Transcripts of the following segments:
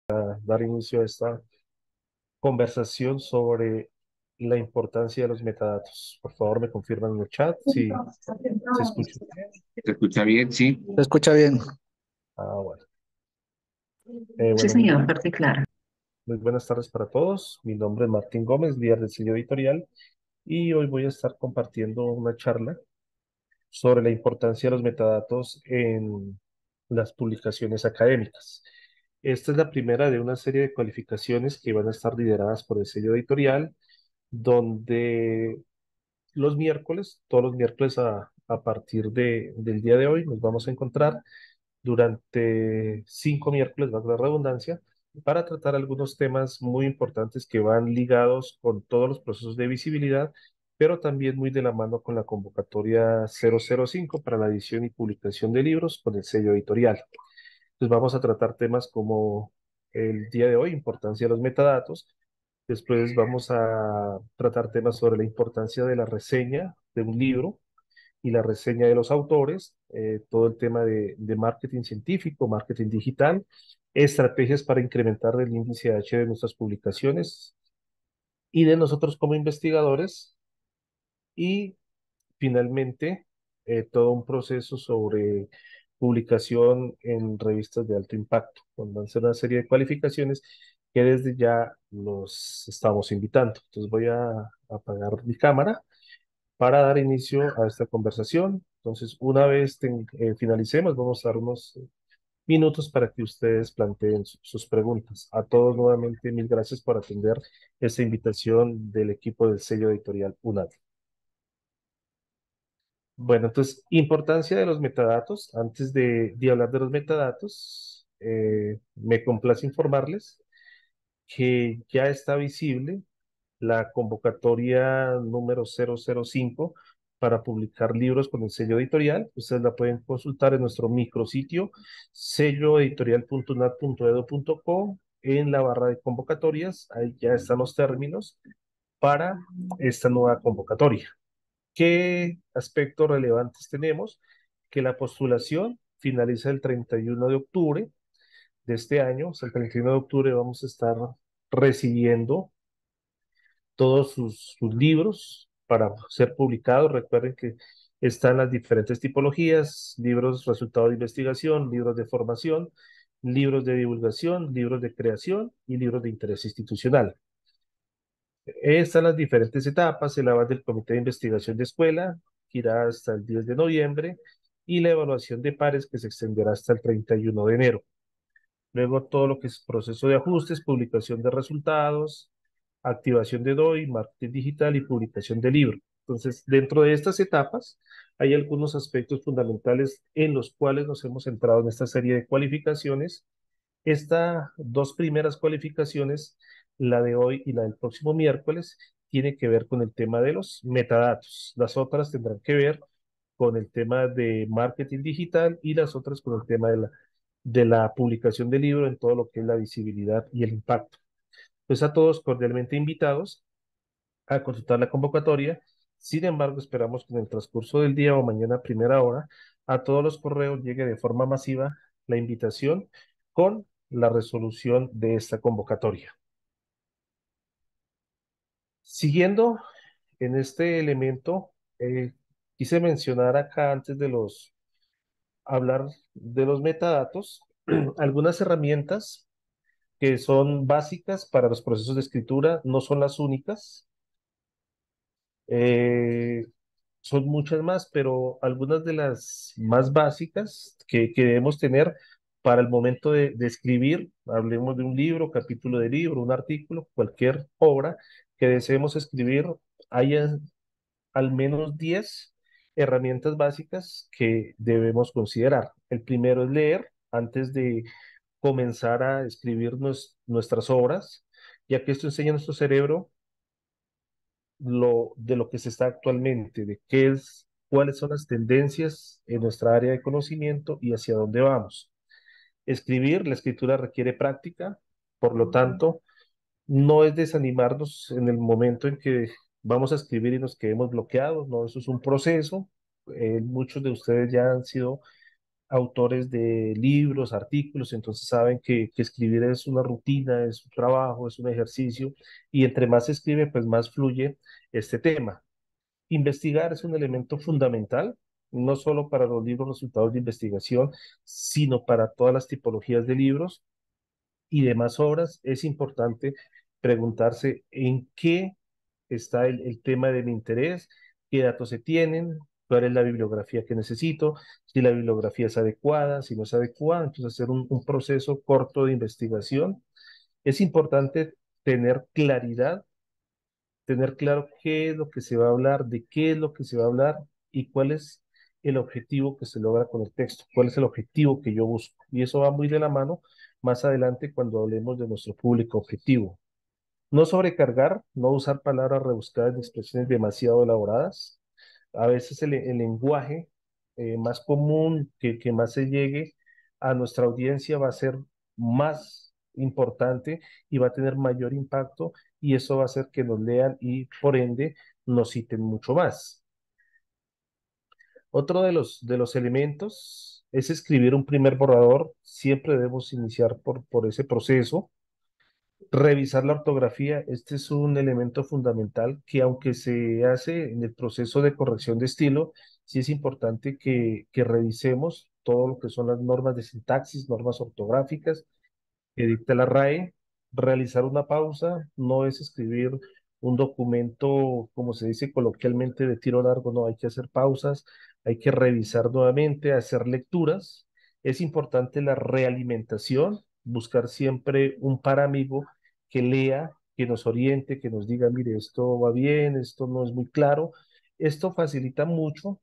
dar inicio a esta conversación sobre la importancia de los metadatos. Por favor, me confirman en el chat si se escucha bien. ¿Se escucha bien? Sí. ¿Se escucha bien? Bueno. Sí, Bueno, señor, fuerte y claro. muy buenas tardes para todos. Mi nombre es Martín Gómez, líder del sello editorial, y hoy voy a estar compartiendo una charla sobre la importancia de los metadatos en las publicaciones académicas. Esta es la primera de una serie de cualificaciones que van a estar lideradas por el sello editorial, donde todos los miércoles a partir del día de hoy, nos vamos a encontrar durante 5 miércoles, más la redundancia, para tratar algunos temas muy importantes que van ligados con todos los procesos de visibilidad, pero también muy de la mano con la convocatoria 005 para la edición y publicación de libros con el sello editorial. Entonces vamos a tratar temas como el día de hoy, importancia de los metadatos. Después vamos a tratar temas sobre la importancia de la reseña de un libro y la reseña de los autores, todo el tema de marketing científico, marketing digital, estrategias para incrementar el índice H de nuestras publicaciones y de nosotros como investigadores, y finalmente todo un proceso sobre publicación en revistas de alto impacto, donde van a ser una serie de cualificaciones que desde ya los estamos invitando. Entonces voy a apagar mi cámara para dar inicio a esta conversación. Entonces, una vez finalicemos, vamos a dar unos minutos para que ustedes planteen sus preguntas. A todos nuevamente, mil gracias por atender esta invitación del equipo del sello editorial UNAD. Bueno, entonces, importancia de los metadatos. Antes de hablar de los metadatos, me complace informarles que ya está visible la convocatoria número 005 para publicar libros con el sello editorial. Ustedes la pueden consultar en nuestro micrositio selloeditorial.unad.edu.co en la barra de convocatorias. Ahí ya están los términos para esta nueva convocatoria. ¿Qué aspectos relevantes tenemos? Que la postulación finaliza el 31 de octubre de este año. O sea, el 31 de octubre vamos a estar recibiendo todos sus libros para ser publicados. Recuerden que están las diferentes tipologías: libros resultado de investigación, libros de formación, libros de divulgación, libros de creación y libros de interés institucional. Están las diferentes etapas: el avance del comité de investigación de escuela, que irá hasta el 10 de noviembre, y la evaluación de pares, que se extenderá hasta el 31 de enero. Luego todo lo que es proceso de ajustes, publicación de resultados, activación de DOI, marketing digital y publicación de libro. Entonces, dentro de estas etapas hay algunos aspectos fundamentales en los cuales nos hemos centrado en esta serie de cualificaciones. Estas dos primeras cualificaciones, la de hoy y la del próximo miércoles, tiene que ver con el tema de los metadatos. Las otras tendrán que ver con el tema de marketing digital y las otras con el tema de la publicación del libro en todo lo que es la visibilidad y el impacto. Pues a todos cordialmente invitados a consultar la convocatoria. Sin embargo, esperamos que en el transcurso del día o mañana a primera hora a todos los correos llegue de forma masiva la invitación con la resolución de esta convocatoria. Siguiendo en este elemento, quise mencionar acá antes de hablar de los metadatos, algunas herramientas que son básicas para los procesos de escritura. No son las únicas. Eh, Son muchas más, pero algunas de las más básicas que debemos tener para el momento de escribir. Hablemos de un libro, capítulo de libro, un artículo, cualquier obra que deseemos escribir. Hay al menos 10 herramientas básicas que debemos considerar. El primero es leer antes de comenzar a escribir nuestras obras, ya que esto enseña a nuestro cerebro de lo que se está actualmente, de cuáles son las tendencias en nuestra área de conocimiento y hacia dónde vamos. La escritura requiere práctica. Por lo tanto, no es desanimarnos en el momento en que vamos a escribir y nos quedemos bloqueados. No, eso es un proceso. Muchos de ustedes ya han sido autores de libros, artículos, entonces saben que escribir es una rutina, es un trabajo, es un ejercicio, y entre más se escribe, pues más fluye este tema. Investigar es un elemento fundamental, no solo para los libros resultados de investigación, sino para todas las tipologías de libros y demás obras. Es importante preguntarse en qué está el tema de mi interés, qué datos se tienen, cuál es la bibliografía que necesito, si la bibliografía es adecuada, si no es adecuada, entonces hacer un proceso corto de investigación. Es importante tener claridad, tener claro qué es lo que se va a hablar, de qué es lo que se va a hablar y cuál es el objetivo que se logra con el texto, cuál es el objetivo que yo busco. Y eso va muy de la mano más adelante cuando hablemos de nuestro público objetivo. No sobrecargar, no usar palabras rebuscadas ni expresiones demasiado elaboradas. A veces el lenguaje más común que más se llegue a nuestra audiencia va a ser más importante y va a tener mayor impacto y eso va a hacer que nos lean y por ende nos citen mucho más. Otro de los elementos es escribir un primer borrador. Siempre debemos iniciar por ese proceso. Revisar la ortografía, este es un elemento fundamental que aunque se hace en el proceso de corrección de estilo, sí es importante que revisemos todo lo que son las normas de sintaxis, normas ortográficas que dicta la RAE. Realizar una pausa no es escribir un documento, como se dice coloquialmente, de tiro largo, no, hay que hacer pausas, hay que revisar nuevamente, hacer lecturas. Es importante la realimentación, buscar siempre un par amigo que lea, que nos oriente, que nos diga, mire, esto va bien, esto no es muy claro. Esto facilita mucho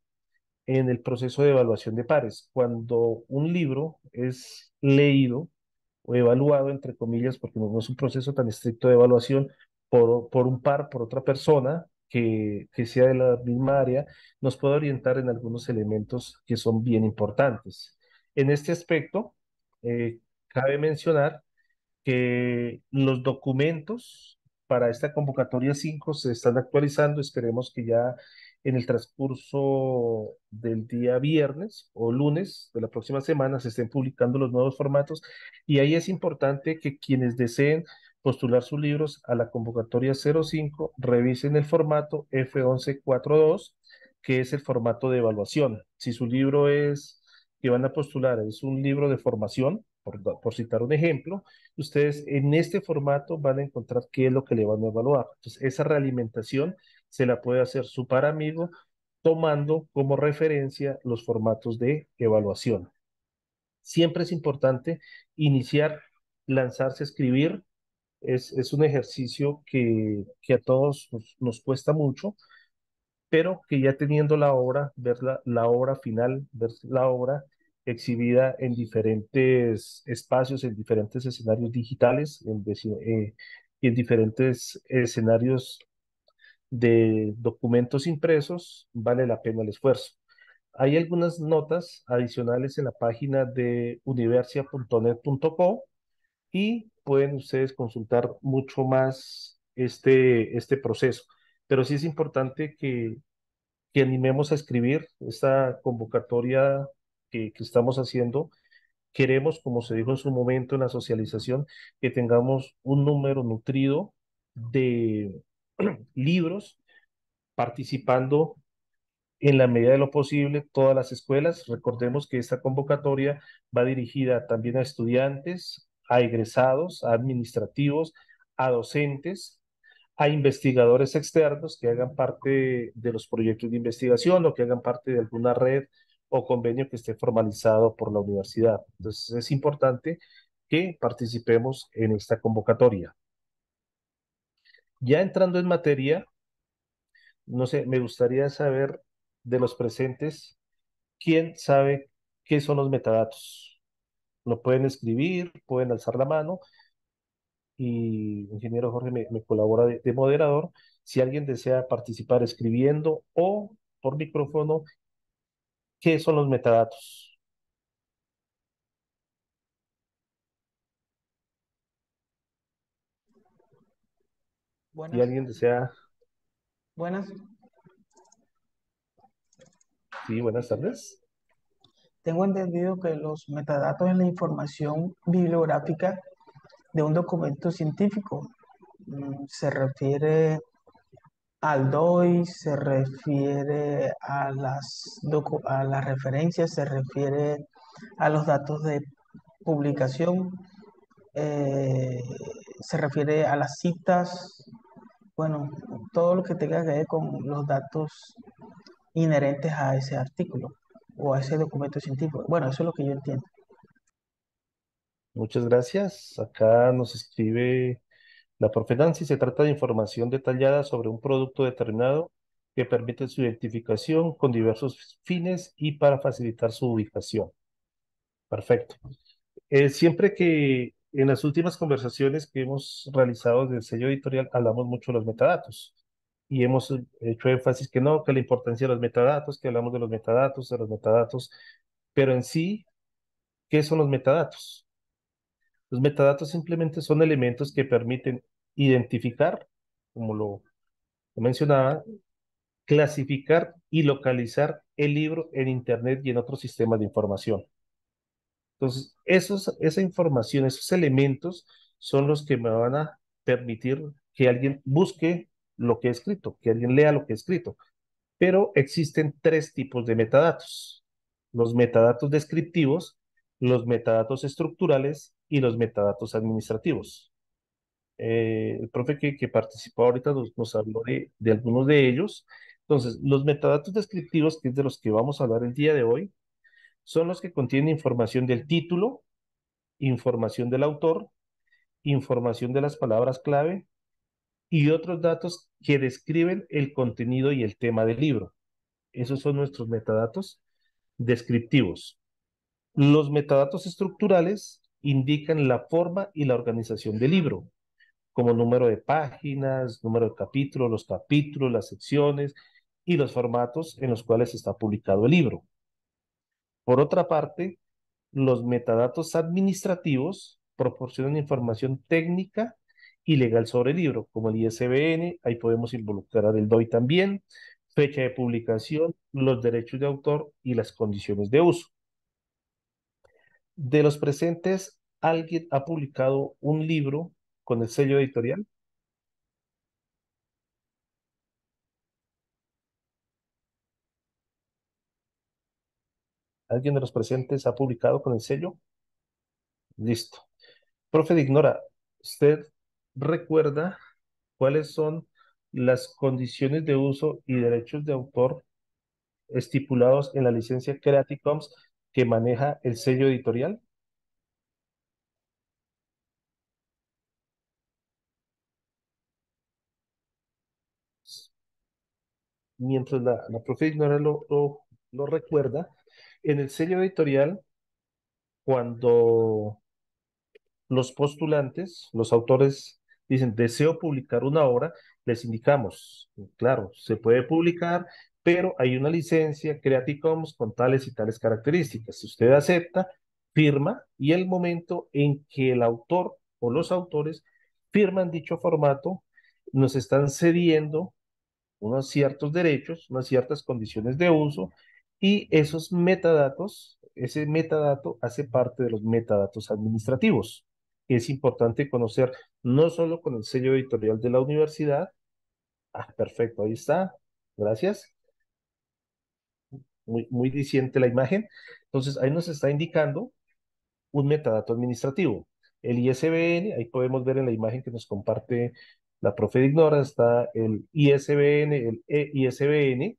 en el proceso de evaluación de pares. Cuando un libro es leído o evaluado, entre comillas, porque no es un proceso tan estricto de evaluación por un par, por otra persona que sea de la misma área, nos puede orientar en algunos elementos que son bien importantes. En este aspecto, cabe mencionar que los documentos para esta convocatoria 5 se están actualizando. Esperemos que ya en el transcurso del día viernes o lunes de la próxima semana se estén publicando los nuevos formatos y ahí es importante que quienes deseen postular sus libros a la convocatoria 05 revisen el formato F1142, que es el formato de evaluación. Si su libro es que van a postular es un libro de formación, por citar un ejemplo, ustedes en este formato van a encontrar qué es lo que le van a evaluar. Entonces, esa realimentación se la puede hacer su par amigo tomando como referencia los formatos de evaluación. Siempre es importante iniciar, lanzarse a escribir. Es un ejercicio que a todos nos cuesta mucho, pero que ya teniendo la obra, ver la obra final, ver la obra exhibida en diferentes espacios, en diferentes escenarios digitales, y en diferentes escenarios de documentos impresos, vale la pena el esfuerzo. Hay algunas notas adicionales en la página de universia.net.co y pueden ustedes consultar mucho más este proceso. Pero sí es importante que animemos a escribir esta convocatoria que estamos haciendo. Queremos, como se dijo en su momento en la socialización, que tengamos un número nutrido de libros participando en la medida de lo posible todas las escuelas. Recordemos que esta convocatoria va dirigida también a estudiantes, a egresados, a administrativos, a docentes, a investigadores externos que hagan parte de los proyectos de investigación o que hagan parte de alguna red o convenio que esté formalizado por la universidad. Entonces es importante que participemos en esta convocatoria. Ya entrando en materia, no sé, me gustaría saber de los presentes, ¿quién sabe qué son los metadatos? Lo pueden escribir, pueden alzar la mano y ingeniero Jorge me colabora de moderador. Si alguien desea participar escribiendo o por micrófono, ¿qué son los metadatos? Si Buenas, alguien desea, buenas. sí, buenas tardes. Tengo entendido que los metadatos es la información bibliográfica de un documento científico. Se refiere al DOI, se refiere a a las referencias, se refiere a los datos de publicación, eh, se refiere a las citas, bueno, todo lo que tenga que ver con los datos inherentes a ese artículo o a ese documento científico. Bueno, eso es lo que yo entiendo. Muchas gracias. Acá nos escribe la profe Nancy. Se trata de información detallada sobre un producto determinado que permite su identificación con diversos fines y para facilitar su ubicación. Perfecto. Siempre que en las últimas conversaciones que hemos realizado del sello editorial hablamos mucho de los metadatos y hemos hecho énfasis que no, que la importancia de los metadatos, que hablamos de los metadatos, pero en sí, ¿qué son los metadatos? Los metadatos simplemente son elementos que permiten identificar, como lo mencionaba, clasificar y localizar el libro en Internet y en otros sistemas de información. Entonces, esa información, esos elementos son los que me van a permitir que alguien busque lo que he escrito, que alguien lea lo que he escrito. Pero existen tres tipos de metadatos: los metadatos descriptivos, los metadatos estructurales y los metadatos administrativos. El profe que participó ahorita nos habló de algunos de ellos. Entonces, los metadatos descriptivos, que es de los que vamos a hablar el día de hoy, son los que contienen información del título, información del autor, información de las palabras clave y otros datos que describen el contenido y el tema del libro. Esos son nuestros metadatos descriptivos. Los metadatos estructurales indican la forma y la organización del libro, como número de páginas, número de capítulos, los capítulos, las secciones y los formatos en los cuales está publicado el libro. Por otra parte, los metadatos administrativos proporcionan información técnica y legal sobre el libro, como el ISBN. Ahí podemos involucrar el DOI también, fecha de publicación, los derechos de autor y las condiciones de uso. De los presentes, ¿alguien ha publicado un libro con el sello editorial? ¿Alguien de los presentes ha publicado con el sello? Listo. Profe de Ignora, ¿usted recuerda cuáles son las condiciones de uso y derechos de autor estipulados en la licencia Creative Commons que maneja el sello editorial? Mientras la profe Ignora lo recuerda, en el sello editorial, cuando los postulantes, los autores dicen, deseo publicar una obra, les indicamos, claro, se puede publicar, pero hay una licencia Creative Commons con tales y tales características. Si usted acepta, firma, y el momento en que el autor o los autores firman dicho formato, nos están cediendo unos ciertos derechos, unas ciertas condiciones de uso, y esos metadatos, ese metadato hace parte de los metadatos administrativos. Es importante conocer no solo con el sello editorial de la universidad. Ah, perfecto, ahí está. Gracias. Muy diciente la imagen. Entonces, ahí nos está indicando un metadato administrativo. El ISBN, ahí podemos ver en la imagen que nos comparte la profe de Ignora, está el ISBN, el EISBN.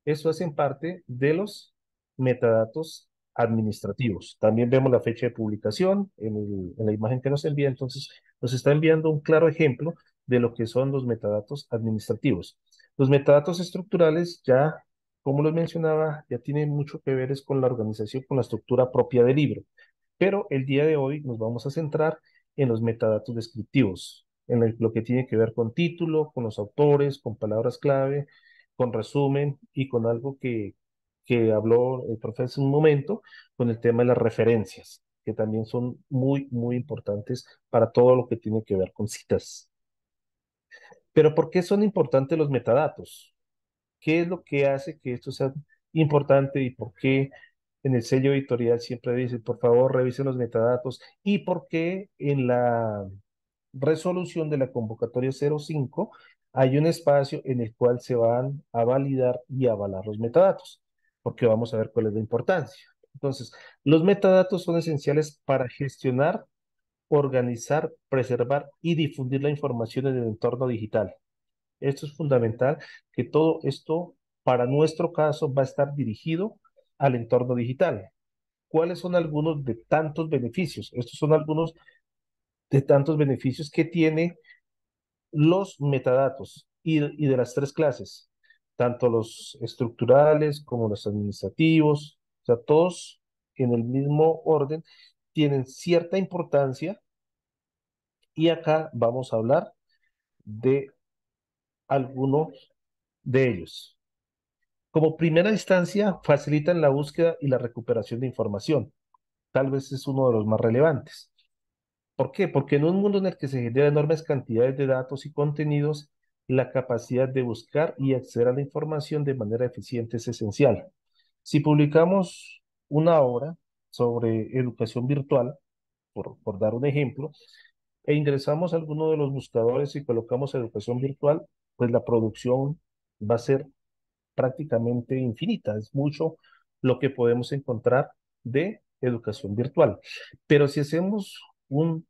Eso hacen parte de los metadatos administrativos. También vemos la fecha de publicación en la imagen que nos envía. Entonces, nos está enviando un claro ejemplo de lo que son los metadatos administrativos. Los metadatos estructurales ya, como los mencionaba, ya tienen mucho que ver es con la organización, con la estructura propia del libro. Pero el día de hoy nos vamos a centrar en los metadatos descriptivos, en lo que tiene que ver con título, con los autores, con palabras clave, con resumen y con algo que habló el profesor hace un momento, con el tema de las referencias, que también son muy importantes para todo lo que tiene que ver con citas. Pero ¿por qué son importantes los metadatos? ¿Qué es lo que hace que esto sea importante y por qué? en el sello editorial siempre dice, por favor, revisen los metadatos y por qué en la resolución de la convocatoria 05 hay un espacio en el cual se van a validar y avalar los metadatos, porque vamos a ver cuál es la importancia. Entonces, los metadatos son esenciales para gestionar, organizar, preservar y difundir la información en el entorno digital. Esto es fundamental, que todo esto, para nuestro caso, va a estar dirigido al entorno digital. ¿Cuáles son algunos de tantos beneficios? Estos son algunos de tantos beneficios que tiene los metadatos y de las tres clases, tanto los estructurales como los administrativos, o sea, todos en el mismo orden tienen cierta importancia y acá vamos a hablar de algunos de ellos. Como primera instancia, facilitan la búsqueda y la recuperación de información. Tal vez es uno de los más relevantes. ¿Por qué? Porque en un mundo en el que se generan enormes cantidades de datos y contenidos, la capacidad de buscar y acceder a la información de manera eficiente es esencial. Si publicamos una obra sobre educación virtual, por dar un ejemplo, e ingresamos a alguno de los buscadores y colocamos educación virtual, pues la producción va a ser prácticamente infinita. Es mucho lo que podemos encontrar de educación virtual. Pero si hacemos un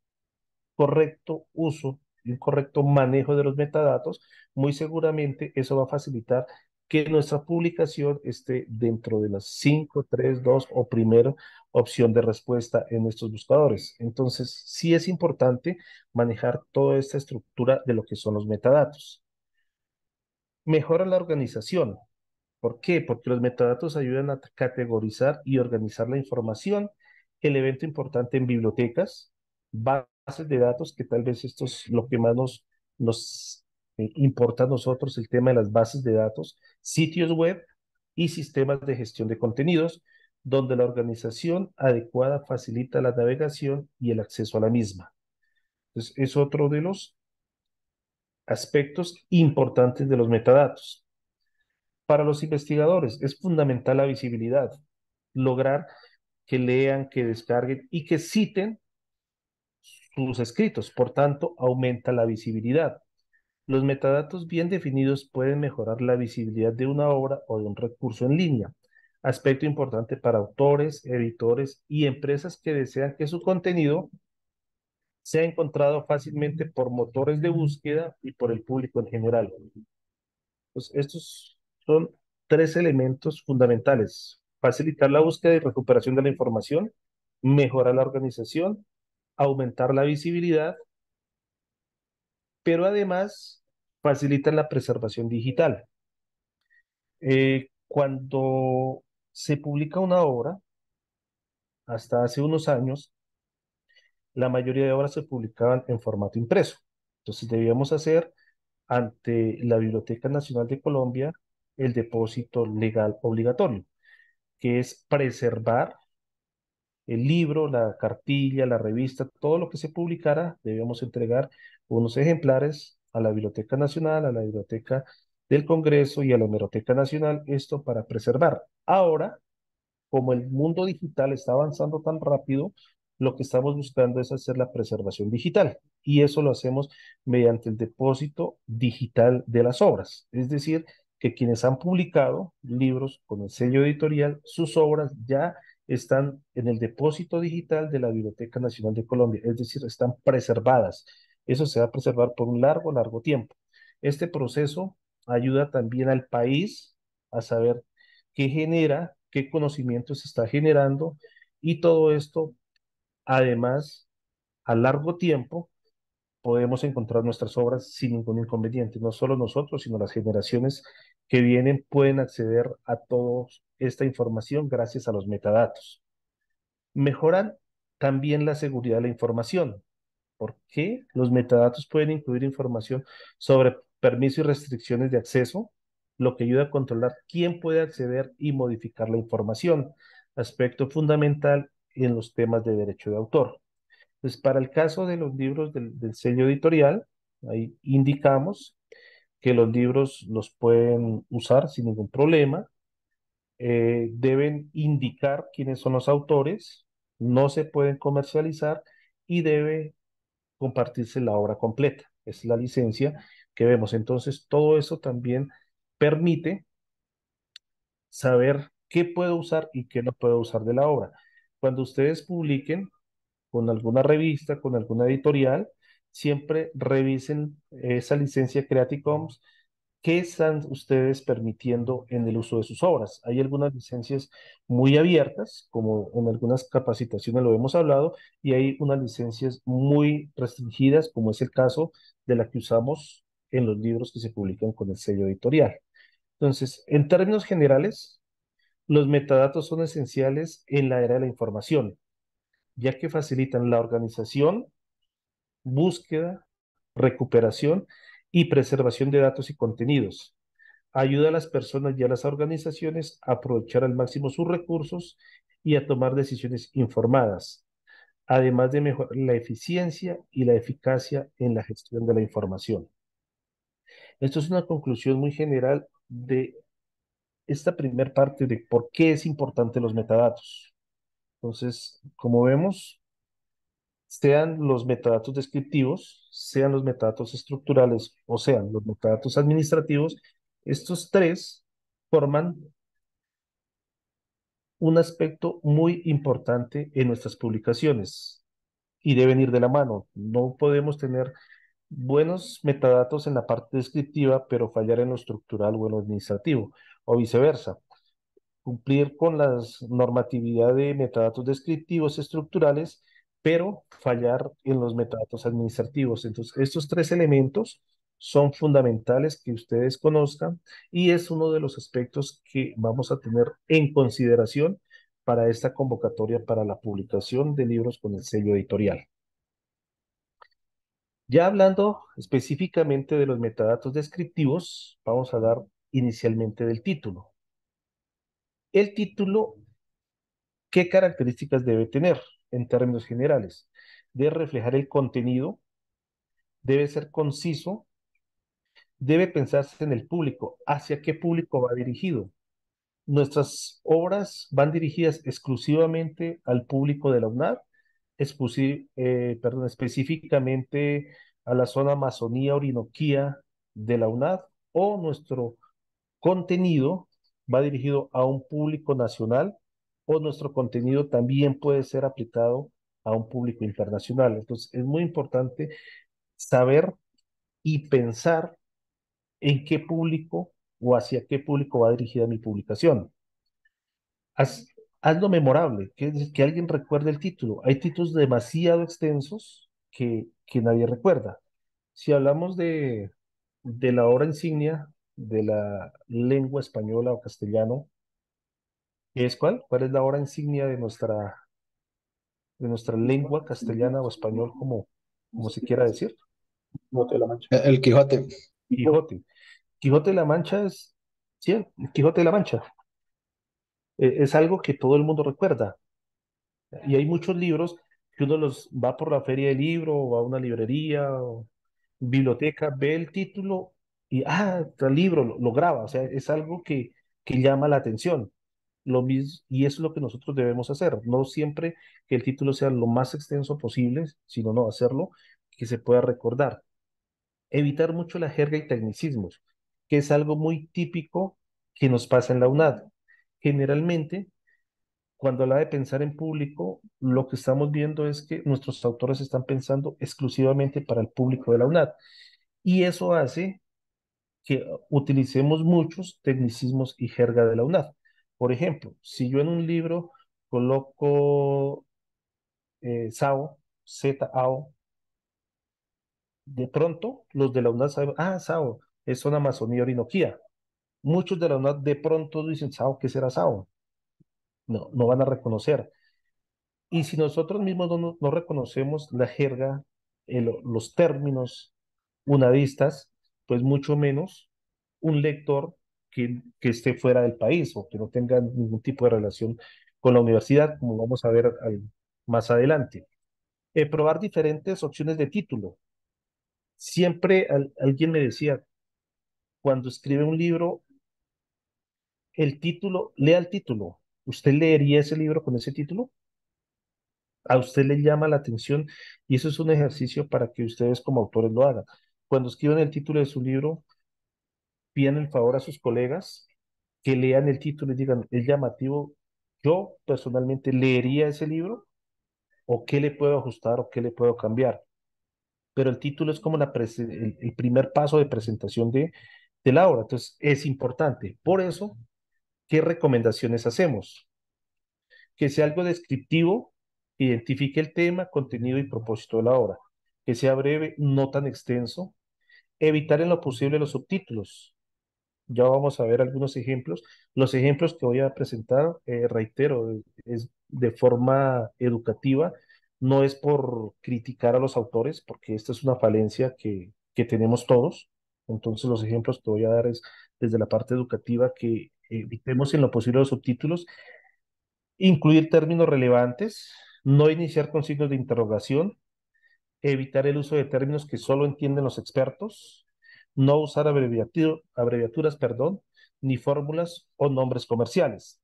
correcto uso y un correcto manejo de los metadatos, muy seguramente eso va a facilitar que nuestra publicación esté dentro de las 5, 3, 2 o primera opción de respuesta en estos buscadores. Entonces, sí es importante manejar toda esta estructura de lo que son los metadatos. Mejora la organización. ¿Por qué? Porque los metadatos ayudan a categorizar y organizar la información. El evento importante en bibliotecas, bases de datos, que tal vez esto es lo que más nos importa a nosotros, el tema de las bases de datos, sitios web y sistemas de gestión de contenidos, donde la organización adecuada facilita la navegación y el acceso a la misma. Entonces, es otro de los aspectos importantes de los metadatos. Para los investigadores es fundamental la visibilidad, lograr que lean, que descarguen y que citen sus escritos. Por tanto, aumenta la visibilidad. Los metadatos bien definidos pueden mejorar la visibilidad de una obra o de un recurso en línea. Aspecto importante para autores, editores y empresas que desean que su contenido sea encontrado fácilmente por motores de búsqueda y por el público en general. Pues estos son tres elementos fundamentales: facilitar la búsqueda y recuperación de la información, mejorar la organización, aumentar la visibilidad, pero además facilitan la preservación digital. Cuando se publica una obra, hasta hace unos años, la mayoría de obras se publicaban en formato impreso. Entonces debíamos hacer ante la Biblioteca Nacional de Colombia el depósito legal obligatorio, que es preservar el libro, la cartilla, la revista, todo lo que se publicara, debíamos entregar unos ejemplares a la Biblioteca Nacional, a la Biblioteca del Congreso y a la Hemeroteca Nacional, esto para preservar. Ahora, como el mundo digital está avanzando tan rápido, lo que estamos buscando es hacer la preservación digital y eso lo hacemos mediante el depósito digital de las obras. Es decir, que quienes han publicado libros con el sello editorial, sus obras ya están en el depósito digital de la Biblioteca Nacional de Colombia, es decir, están preservadas. Eso se va a preservar por un largo, largo tiempo. Este proceso ayuda también al país a saber qué genera, qué conocimiento se está generando y todo esto, además, a largo tiempo, podemos encontrar nuestras obras sin ningún inconveniente. No solo nosotros, sino las generaciones que vienen pueden acceder a toda esta información gracias a los metadatos. Mejoran también la seguridad de la información. ¿Por qué? Los metadatos pueden incluir información sobre permisos y restricciones de acceso, lo que ayuda a controlar quién puede acceder y modificar la información, aspecto fundamental en los temas de derecho de autor. Pues para el caso de los libros del sello editorial, ahí indicamos que los libros los pueden usar sin ningún problema. deben indicar quiénes son los autores, no se pueden comercializar y debe compartirse la obra completa. Es la licencia que vemos. Entonces, todo eso también permite saber qué puedo usar y qué no puedo usar de la obra. Cuando ustedes publiquen con alguna revista, con alguna editorial, siempre revisen esa licencia Creative Commons. ¿Qué están ustedes permitiendo en el uso de sus obras? Hay algunas licencias muy abiertas, como en algunas capacitaciones lo hemos hablado, y hay unas licencias muy restringidas, como es el caso de la que usamos en los libros que se publican con el sello editorial. Entonces, en términos generales, los metadatos son esenciales en la era de la información, ya que facilitan la organización, búsqueda, recuperación y preservación de datos y contenidos. Ayuda a las personas y a las organizaciones a aprovechar al máximo sus recursos y a tomar decisiones informadas, además de mejorar la eficiencia y la eficacia en la gestión de la información. Esto es una conclusión muy general de esta primera parte de por qué es importante los metadatos. Entonces, como vemos, sean los metadatos descriptivos, sean los metadatos estructurales o sean los metadatos administrativos, estos tres forman un aspecto muy importante en nuestras publicaciones y deben ir de la mano. No podemos tener buenos metadatos en la parte descriptiva, pero fallar en lo estructural o en lo administrativo, o viceversa. Cumplir con las normatividad de metadatos descriptivos estructurales, pero fallar en los metadatos administrativos. Entonces, estos tres elementos son fundamentales que ustedes conozcan y es uno de los aspectos que vamos a tener en consideración para esta convocatoria para la publicación de libros con el sello editorial. Ya hablando específicamente de los metadatos descriptivos, vamos a dar inicialmente del título. El título, ¿qué características debe tener en términos generales? Debe reflejar el contenido, debe ser conciso, debe pensarse en el público, hacia qué público va dirigido. Nuestras obras van dirigidas exclusivamente al público de la UNAD, específicamente a la zona Amazonía, Orinoquía de la UNAD, o nuestro contenido va dirigido a un público nacional o nuestro contenido también puede ser aplicado a un público internacional. Entonces, es muy importante saber y pensar en qué público o hacia qué público va dirigida mi publicación. Haz, hazlo memorable, que alguien recuerde el título. Hay títulos demasiado extensos que nadie recuerda. Si hablamos de la obra insignia de la lengua española o castellano, ¿qué es cuál? ¿Cuál es la obra insignia de nuestra lengua castellana o español, como se quiera decir? Quijote de la Mancha. El Quijote. Quijote. Quijote de la Mancha es, sí, el Quijote de la Mancha. Es algo que todo el mundo recuerda. Y hay muchos libros que uno los va por la feria de libro o va a una librería o biblioteca, ve el título y, tal libro, lo graba. O sea, es algo que llama la atención. Lo mismo, y eso es lo que nosotros debemos hacer. No siempre que el título sea lo más extenso posible, sino no hacerlo que se pueda recordar. Evitar mucho la jerga y tecnicismos, que es algo muy típico que nos pasa en la UNAD. Generalmente, cuando habla de pensar en público, lo que estamos viendo es que nuestros autores están pensando exclusivamente para el público de la UNAD. Y eso hace que utilicemos muchos tecnicismos y jerga de la UNAD. Por ejemplo, si yo en un libro coloco SAO, ZAO, de pronto los de la UNAD saben, SAO, es zona Amazonía Orinoquía. Muchos de la UNAD de pronto dicen, SAO, ¿qué será SAO? No, no van a reconocer. Y si nosotros mismos no reconocemos la jerga, los términos unadistas, pues mucho menos un lector que esté fuera del país o que no tenga ningún tipo de relación con la universidad, como vamos a ver más adelante. Probar diferentes opciones de título. Siempre alguien me decía, cuando escribe un libro, El título, lea el título. ¿Usted leería ese libro con ese título? ¿A usted le llama la atención? Y eso es un ejercicio para que ustedes como autores lo hagan. Cuando escriban el título de su libro, pidan el favor a sus colegas que lean el título y digan, ¿es llamativo? Yo personalmente leería ese libro o qué le puedo ajustar o qué le puedo cambiar. Pero el título es como el primer paso de presentación de la obra. Entonces, es importante. Por eso, ¿qué recomendaciones hacemos? Que sea algo descriptivo, que identifique el tema, contenido y propósito de la obra. Que sea breve, no tan extenso. Evitar en lo posible los subtítulos. Ya vamos a ver algunos ejemplos. Los ejemplos que voy a presentar, reitero, es de forma educativa, no es por criticar a los autores, porque esta es una falencia que tenemos todos. Entonces, los ejemplos que voy a dar es desde la parte educativa, que evitemos en lo posible los subtítulos, incluir términos relevantes, no iniciar con signos de interrogación, evitar el uso de términos que solo entienden los expertos, no usar abreviaturas, perdón, ni fórmulas o nombres comerciales.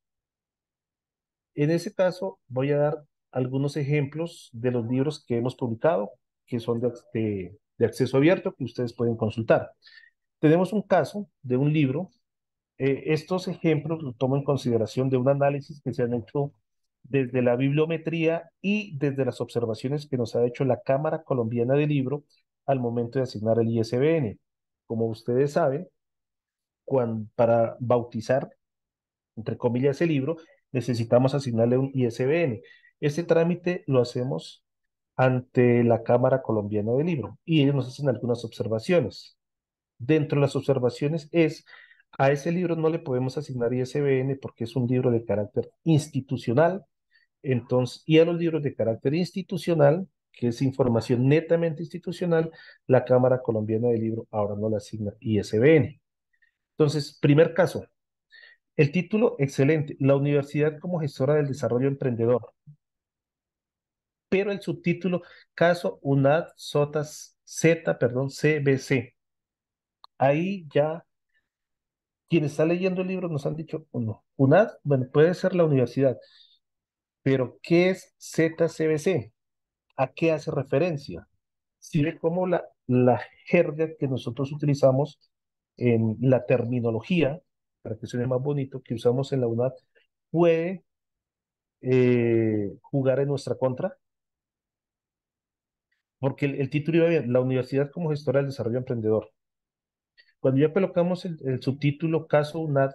En ese caso, voy a dar algunos ejemplos de los libros que hemos publicado, que son de acceso abierto, que ustedes pueden consultar. Tenemos un caso de un libro. Estos ejemplos los tomo en consideración de un análisis que se han hecho desde la bibliometría y desde las observaciones que nos ha hecho la Cámara Colombiana del Libro al momento de asignar el ISBN. Como ustedes saben, para bautizar, entre comillas, el libro, necesitamos asignarle un ISBN. Este trámite lo hacemos ante la Cámara Colombiana del Libro y ellos nos hacen algunas observaciones. Dentro de las observaciones es, a ese libro no le podemos asignar ISBN porque es un libro de carácter institucional, entonces, y a los libros de carácter institucional, que es información netamente institucional, la Cámara Colombiana del Libro ahora no le asigna ISBN. Entonces, primer caso, el título, excelente, la universidad como gestora del desarrollo emprendedor, pero el subtítulo, caso UNAD SOTAS Z, perdón, CBC. Ahí ya quien está leyendo el libro nos han dicho, uno, UNAD, bueno, puede ser la universidad, pero ¿qué es ZCBC? ¿A qué hace referencia? Si ve cómo la jerga que nosotros utilizamos en la terminología, para que suene más bonito, que usamos en la UNAD, puede jugar en nuestra contra, porque el título iba bien, la universidad como gestora del desarrollo emprendedor. Cuando ya colocamos el subtítulo caso UNAD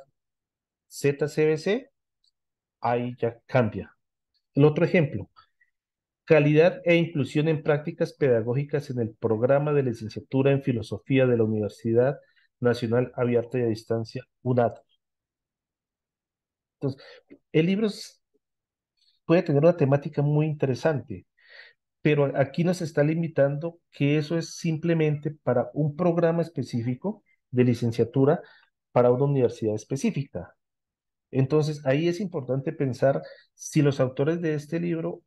ZCBC, ahí ya cambia. El otro ejemplo, calidad e inclusión en prácticas pedagógicas en el programa de licenciatura en filosofía de la Universidad Nacional Abierta y a Distancia, UNAD. Entonces, el libro puede tener una temática muy interesante, pero aquí nos está limitando que eso es simplemente para un programa específico de licenciatura para una universidad específica. Entonces, ahí es importante pensar si los autores de este libro,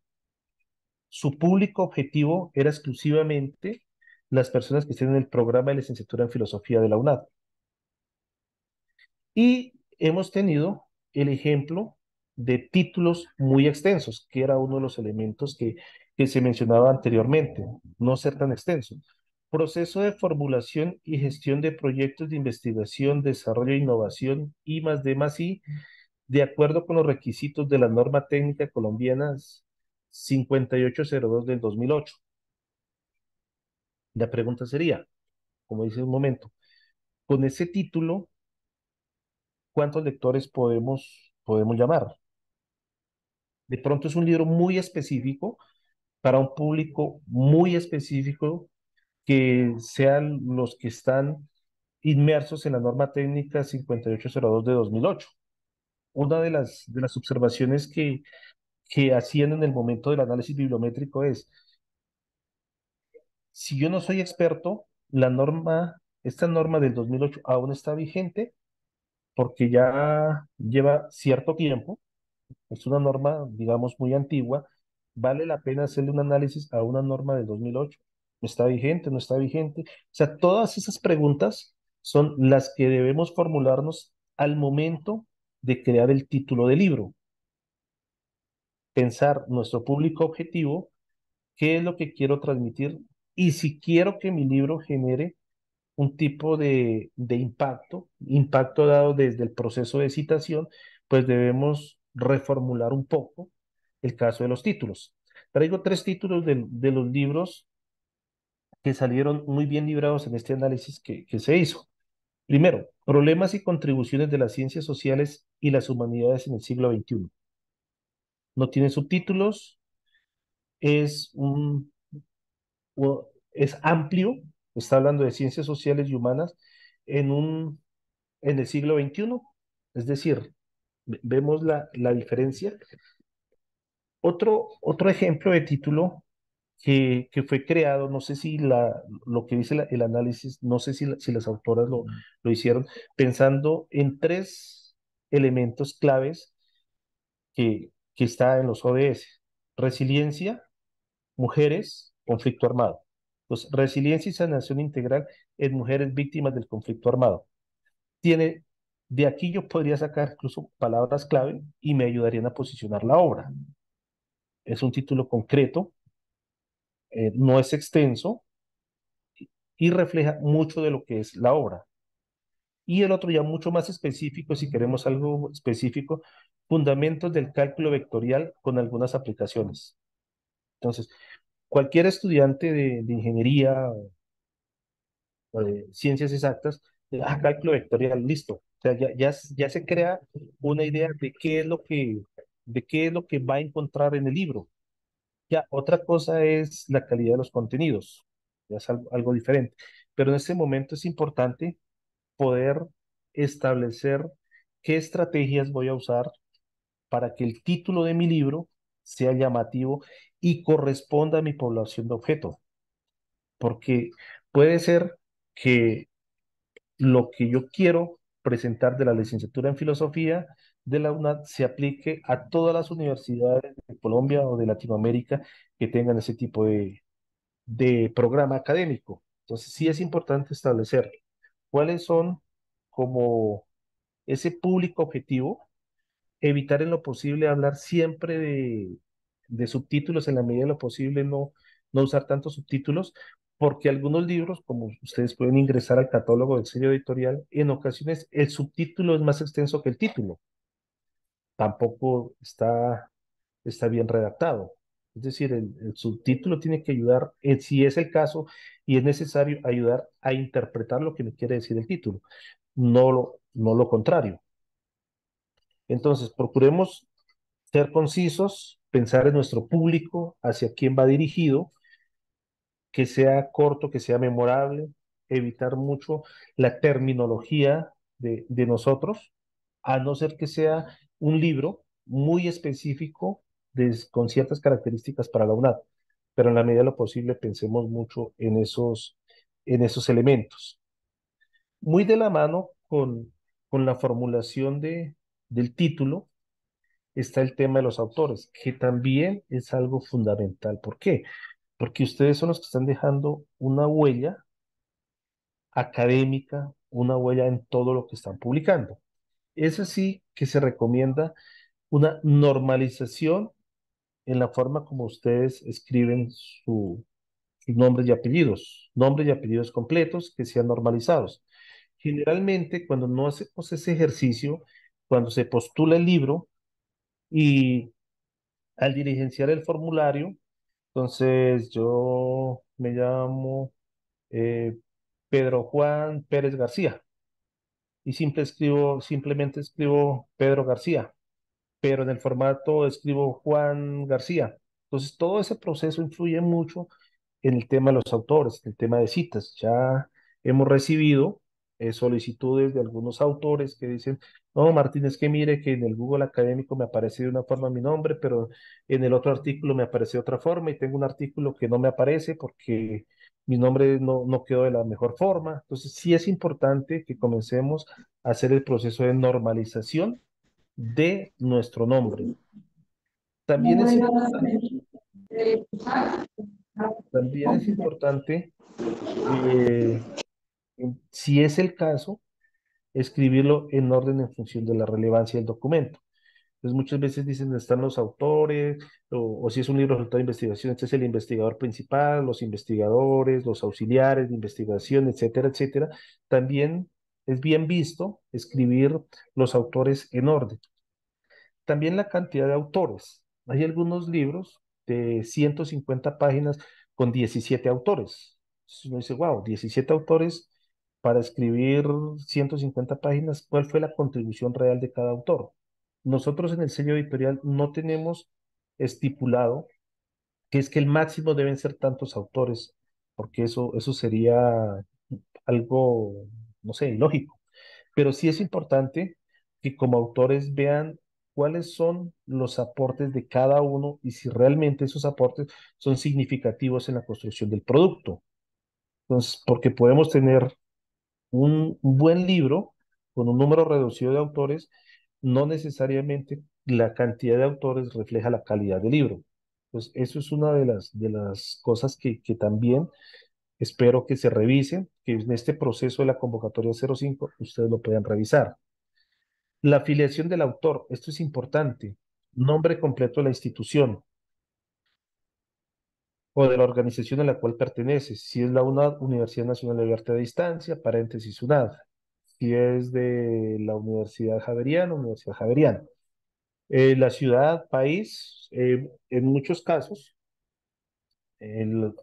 su público objetivo era exclusivamente las personas que estén en el programa de licenciatura en filosofía de la UNAD. Y hemos tenido el ejemplo de títulos muy extensos, que era uno de los elementos que se mencionaba anteriormente, no ser tan extenso. Proceso de formulación y gestión de proyectos de investigación, desarrollo e innovación, I más D más I, de acuerdo con los requisitos de la norma técnica colombiana 5802 del 2008. La pregunta sería, como dice un momento, con ese título, ¿cuántos lectores podemos llamar? De pronto es un libro muy específico para un público muy específico que sean los que están inmersos en la norma técnica 5802 de 2008. Una de las observaciones que hacían en el momento del análisis bibliométrico es, si yo no soy experto, esta norma del 2008 aún está vigente porque ya lleva cierto tiempo, es una norma, digamos, muy antigua, vale la pena hacerle un análisis a una norma del 2008. ¿Está vigente? ¿No está vigente? O sea, todas esas preguntas son las que debemos formularnos al momento de crear el título del libro, pensar nuestro público objetivo, qué es lo que quiero transmitir y si quiero que mi libro genere un tipo de impacto dado desde el proceso de citación, pues debemos reformular un poco el caso de los títulos. Traigo tres títulos de los libros que salieron muy bien librados en este análisis que se hizo. Primero, problemas y contribuciones de las ciencias sociales y las humanidades en el siglo XXI. No tiene subtítulos, es es amplio, está hablando de ciencias sociales y humanas en el siglo XXI. Es decir, vemos la diferencia. Otro ejemplo de título que fue creado, no sé si lo que dice el análisis, no sé si las autoras lo hicieron, pensando en tres elementos claves que está en los ODS. Resiliencia, mujeres, conflicto armado. Entonces, resiliencia y sanación integral en mujeres víctimas del conflicto armado. Tiene, de aquí yo podría sacar incluso palabras clave y me ayudarían a posicionar la obra. Es un título concreto, no es extenso y refleja mucho de lo que es la obra. Y el otro ya mucho más específico, si queremos algo específico, fundamentos del cálculo vectorial con algunas aplicaciones. Entonces, cualquier estudiante de ingeniería o de ciencias exactas, cálculo vectorial, listo. O sea, ya se crea una idea de qué es lo que va a encontrar en el libro. Ya, otra cosa es la calidad de los contenidos, ya es algo diferente. Pero en este momento es importante poder establecer qué estrategias voy a usar para que el título de mi libro sea llamativo y corresponda a mi población de objeto. Porque puede ser que lo que yo quiero presentar de la licenciatura en filosofía de la UNAD se aplique a todas las universidades de Colombia o de Latinoamérica que tengan ese tipo de programa académico. Entonces, sí es importante establecer cuáles son como ese público objetivo, evitar en lo posible hablar siempre de subtítulos en la medida de lo posible, no usar tantos subtítulos, porque algunos libros, como ustedes pueden ingresar al catálogo del sello editorial, en ocasiones el subtítulo es más extenso que el título, tampoco está bien redactado. Es decir, el subtítulo tiene que ayudar, si es el caso y es necesario, ayudar a interpretar lo que me quiere decir el título, no lo contrario. Entonces, procuremos ser concisos, pensar en nuestro público, hacia quién va dirigido, que sea corto, que sea memorable, evitar mucho la terminología de nosotros, a no ser que sea un libro muy específico con ciertas características para la UNAD, pero en la medida de lo posible pensemos mucho en esos elementos. Muy de la mano con la formulación del título está el tema de los autores, que también es algo fundamental. ¿Por qué? Porque ustedes son los que están dejando una huella académica, una huella en todo lo que están publicando. Es así que se recomienda una normalización en la forma como ustedes escriben sus nombres y apellidos completos que sean normalizados. Generalmente, cuando no hacemos ese ejercicio, cuando se postula el libro y al diligenciar el formulario, entonces yo me llamo eh, Pedro Juan Pérez García y simplemente escribo Pedro García, pero en el formato escribo Juan García. Entonces, todo ese proceso influye mucho en el tema de los autores, en el tema de citas. Ya hemos recibido solicitudes de algunos autores que dicen, no, Martín, es que mire que en el Google académico me aparece de una forma mi nombre, pero en el otro artículo me aparece de otra forma y tengo un artículo que no me aparece porque mi nombre no quedó de la mejor forma. Entonces, sí es importante que comencemos a hacer el proceso de normalización de nuestro nombre. También es importante, también es importante, si es el caso, escribirlo en orden en función de la relevancia del documento. Entonces muchas veces dicen están los autores, o si es un libro de resultado de investigación, este es el investigador principal, los investigadores, los auxiliares de investigación, etcétera, etcétera. También es bien visto escribir los autores en orden. También la cantidad de autores. Hay algunos libros de 150 páginas con 17 autores. Entonces uno dice, wow, 17 autores para escribir 150 páginas, ¿cuál fue la contribución real de cada autor? Nosotros en el sello editorial no tenemos estipulado que es que el máximo deben ser tantos autores, porque eso sería algo, no sé, ilógico. Pero sí es importante que como autores vean cuáles son los aportes de cada uno y si realmente esos aportes son significativos en la construcción del producto. Entonces, porque podemos tener un buen libro con un número reducido de autores, no necesariamente la cantidad de autores refleja la calidad del libro. Pues eso es una de las cosas que también espero que se revisen, que en este proceso de la convocatoria 05 ustedes lo puedan revisar. La afiliación del autor, esto es importante. Nombre completo de la institución o de la organización a la cual pertenece. Si es la UNAD, Universidad Nacional de Libertad de Distancia, paréntesis UNAD. Si es de la Universidad Javeriana, Universidad Javeriana. La ciudad, país, en muchos casos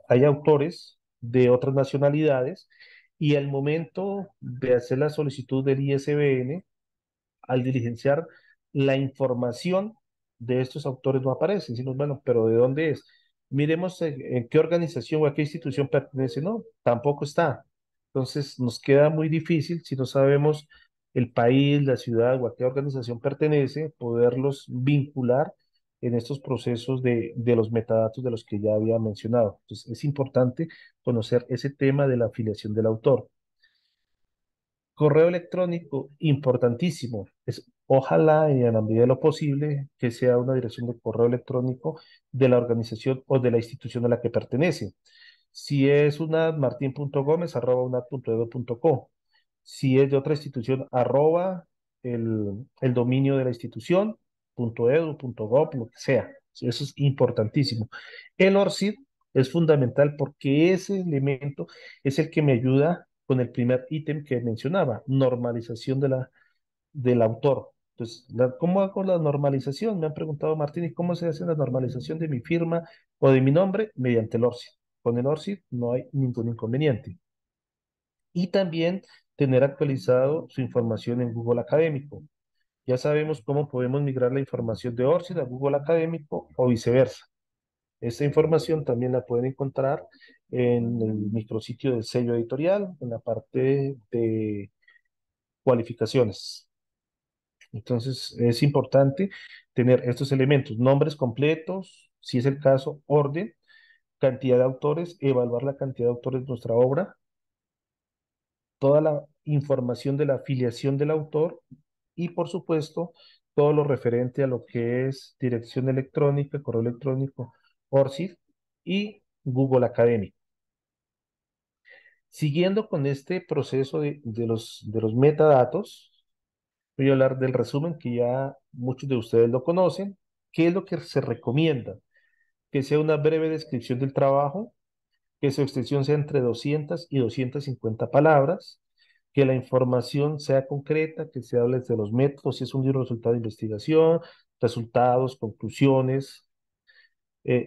hay autores de otras nacionalidades y al momento de hacer la solicitud del ISBN, al diligenciar la información de estos autores no aparece, sino, bueno, pero ¿de dónde es? Miremos en qué organización o a qué institución pertenece, no, tampoco está. Entonces nos queda muy difícil si no sabemos el país, la ciudad o a qué organización pertenece, poderlos vincular en estos procesos de los metadatos de los que ya había mencionado. Entonces es importante conocer ese tema de la afiliación del autor. Correo electrónico, importantísimo. Ojalá, en la medida de lo posible, que sea una dirección de correo electrónico de la organización o de la institución a la que pertenece. Si es una martin.gomez@unad.edu.co. Si es de otra institución, arroba el dominio de la institución, .edu, .gov, lo que sea. Eso es importantísimo. El ORCID es fundamental porque ese elemento es el que me ayuda con el primer ítem que mencionaba, normalización del autor. Entonces, ¿cómo hago la normalización? Me han preguntado, Martín, ¿y cómo se hace la normalización de mi firma o de mi nombre? Mediante el ORCID. Con el ORCID no hay ningún inconveniente. Y también tener actualizado su información en Google Académico. Ya sabemos cómo podemos migrar la información de ORCID a Google Académico o viceversa. Esta información también la pueden encontrar en el micrositio del sello editorial, en la parte de cualificaciones. Entonces, es importante tener estos elementos, nombres completos, si es el caso, orden, cantidad de autores, evaluar la cantidad de autores de nuestra obra, toda la información de la afiliación del autor y, por supuesto, todo lo referente a lo que es dirección electrónica, correo electrónico, ORCID y Google Académico. Siguiendo con este proceso de los metadatos, voy a hablar del resumen que ya muchos de ustedes lo conocen. ¿Qué es lo que se recomienda? Que sea una breve descripción del trabajo, que su extensión sea entre 200 y 250 palabras, que la información sea concreta, que se hable de los métodos, si es un libro de resultado de investigación, resultados, conclusiones.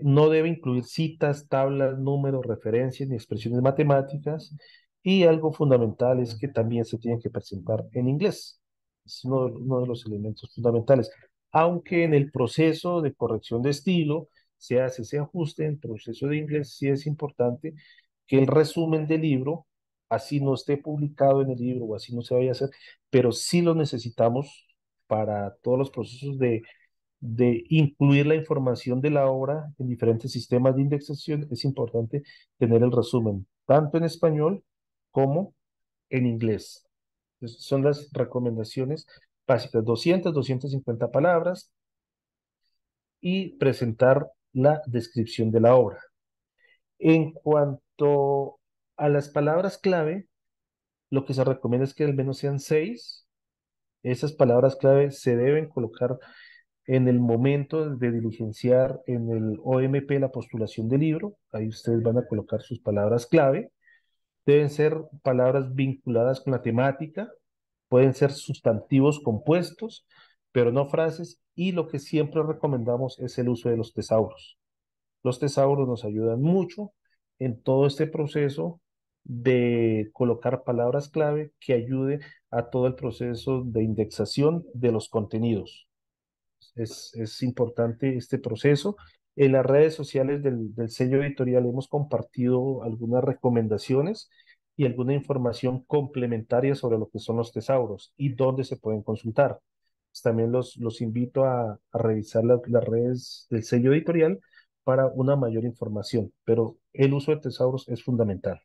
No debe incluir citas, tablas, números, referencias ni expresiones matemáticas. Y algo fundamental es que también se tienen que presentar en inglés. Es uno de los elementos fundamentales. Aunque en el proceso de corrección de estilo se hace ese ajuste, en el proceso de inglés sí es importante que el resumen del libro, así no esté publicado en el libro o así no se vaya a hacer, pero sí lo necesitamos para todos los procesos de incluir la información de la obra en diferentes sistemas de indexación. Es importante tener el resumen, tanto en español como en inglés. Entonces, son las recomendaciones básicas, 250 palabras y presentar la descripción de la obra. En cuanto a las palabras clave, lo que se recomienda es que al menos sean 6. Esas palabras clave se deben colocar en el momento de diligenciar en el OMP la postulación del libro. Ahí ustedes van a colocar sus palabras clave. Deben ser palabras vinculadas con la temática, pueden ser sustantivos compuestos, pero no frases. Y lo que siempre recomendamos es el uso de los tesauros. Los tesauros nos ayudan mucho en todo este proceso de colocar palabras clave que ayude a todo el proceso de indexación de los contenidos. Es importante este proceso. En las redes sociales del sello editorial hemos compartido algunas recomendaciones y alguna información complementaria sobre lo que son los tesauros y dónde se pueden consultar. Pues también los invito a revisar las redes del sello editorial para una mayor información, pero el uso de tesauros es fundamental.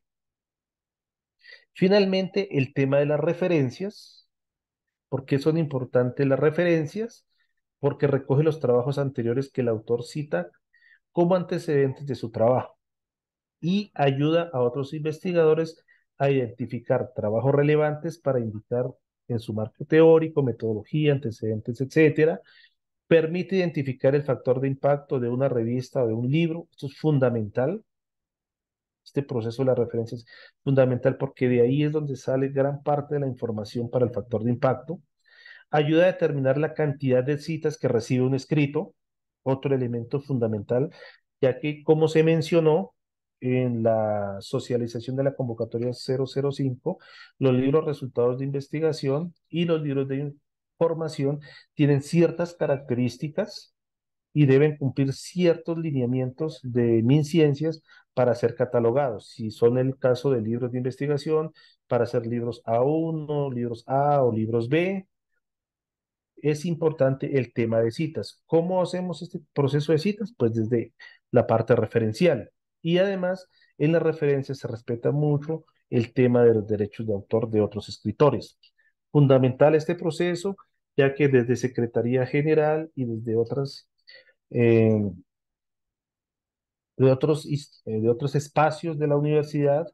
Finalmente, el tema de las referencias. ¿Por qué son importantes las referencias? Porque recoge los trabajos anteriores que el autor cita como antecedentes de su trabajo y ayuda a otros investigadores a identificar trabajos relevantes para indicar en su marco teórico, metodología, antecedentes, etcétera. Permite identificar el factor de impacto de una revista o de un libro. Esto es fundamental. Este proceso de la referencia es fundamental porque de ahí es donde sale gran parte de la información para el factor de impacto. Ayuda a determinar la cantidad de citas que recibe un escrito, otro elemento fundamental, ya que, como se mencionó en la socialización de la convocatoria 005, los libros resultados de investigación y los libros de información tienen ciertas características y deben cumplir ciertos lineamientos de MinCiencias para ser catalogados. Si son el caso de libros de investigación, para ser libros A1, libros A o libros B, es importante el tema de citas. ¿Cómo hacemos este proceso de citas? Pues desde la parte referencial. Y además, en las referencias se respeta mucho el tema de los derechos de autor de otros escritores. Fundamental este proceso, ya que desde Secretaría General y desde eh, de otros espacios de la universidad,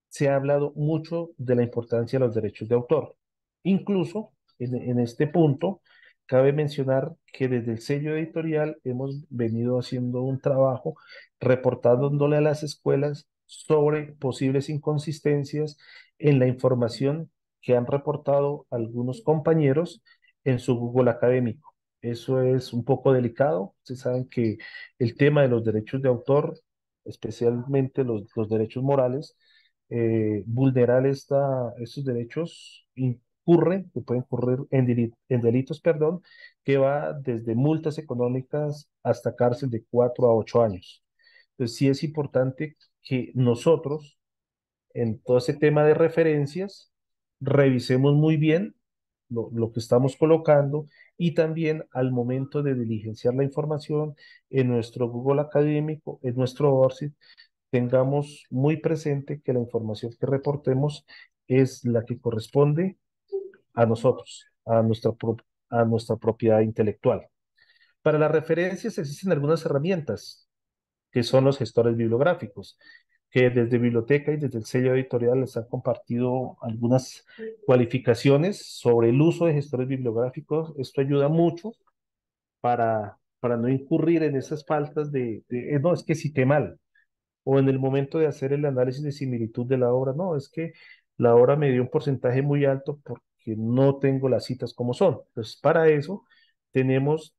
se ha hablado mucho de la importancia de los derechos de autor. Incluso en este punto, cabe mencionar que desde el sello editorial hemos venido haciendo un trabajo reportándole a las escuelas sobre posibles inconsistencias en la información que han reportado algunos compañeros en su Google académico. Eso es un poco delicado. Ustedes saben que el tema de los derechos de autor, especialmente los derechos morales, vulnerar estos derechos que pueden incurrir en delitos, perdón, que va desde multas económicas hasta cárcel de 4 a 8 años. Entonces, sí es importante que nosotros, en todo ese tema de referencias, revisemos muy bien lo que estamos colocando y también al momento de diligenciar la información en nuestro Google académico, en nuestro ORCID, tengamos muy presente que la información que reportemos es la que corresponde a nosotros, a nuestra propiedad intelectual. Para las referencias existen algunas herramientas que son los gestores bibliográficos, que desde Biblioteca y desde el sello editorial les han compartido algunas cualificaciones sobre el uso de gestores bibliográficos. Esto ayuda mucho para no incurrir en esas faltas no, es que cité mal, o en el momento de hacer el análisis de similitud de la obra, no, es que la obra me dio un porcentaje muy alto porque no tengo las citas como son. Entonces, para eso tenemos,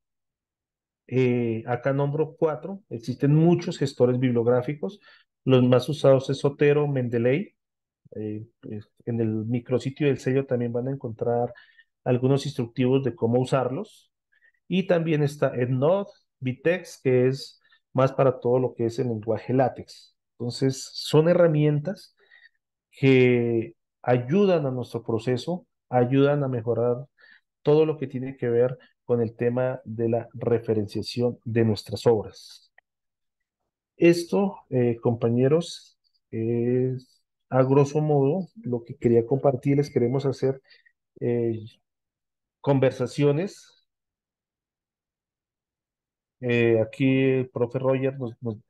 acá nombro 4, existen muchos gestores bibliográficos, los más usados es Zotero, Mendeley, en el micrositio del sello también van a encontrar algunos instructivos de cómo usarlos. Y también está EndNote, Vitex, que es más para todo lo que es el lenguaje látex. Entonces, son herramientas que ayudan a nuestro proceso, ayudan a mejorar todo lo que tiene que ver con el tema de la referenciación de nuestras obras. Esto, compañeros, es a grosso modo lo que quería compartirles. Queremos hacer eh, conversaciones. Aquí el profe Roger